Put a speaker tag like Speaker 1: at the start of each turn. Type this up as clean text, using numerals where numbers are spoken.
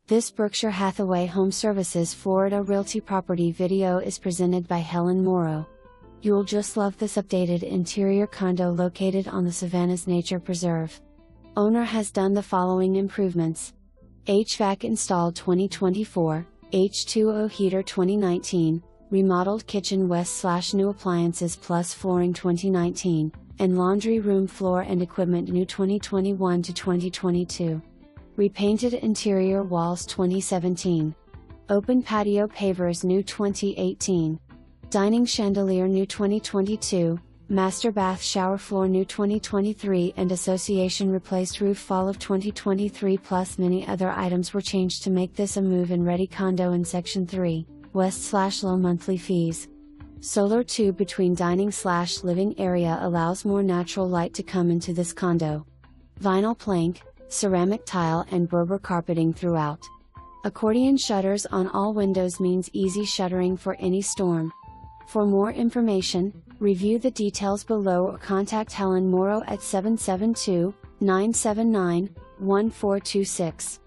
Speaker 1: This Berkshire Hathaway HomeServices Florida Realty property video is presented by Helen Moro. You'll just love this updated interior condo located on the Savannas Nature Preserve. Owner has done the following improvements: HVAC installed 2024, H2O heater 2019, remodeled kitchen west/new appliances plus flooring 2019, and laundry room floor and equipment new 2021 to 2022. Repainted interior walls 2017. Open patio pavers new 2018. Dining chandelier new 2022, master bath shower floor new 2023 and association replaced roof fall of 2023 plus many other items were changed to make this a move-in ready condo in Section 3, West/low monthly fees. Solar tube between dining/living area allows more natural light to come into this condo. Vinyl plank, ceramic tile and Berber carpeting throughout. Accordion shutters on all windows means easy shuttering for any storm. For more information, review the details below or contact Helen Moro at 772-979-1426.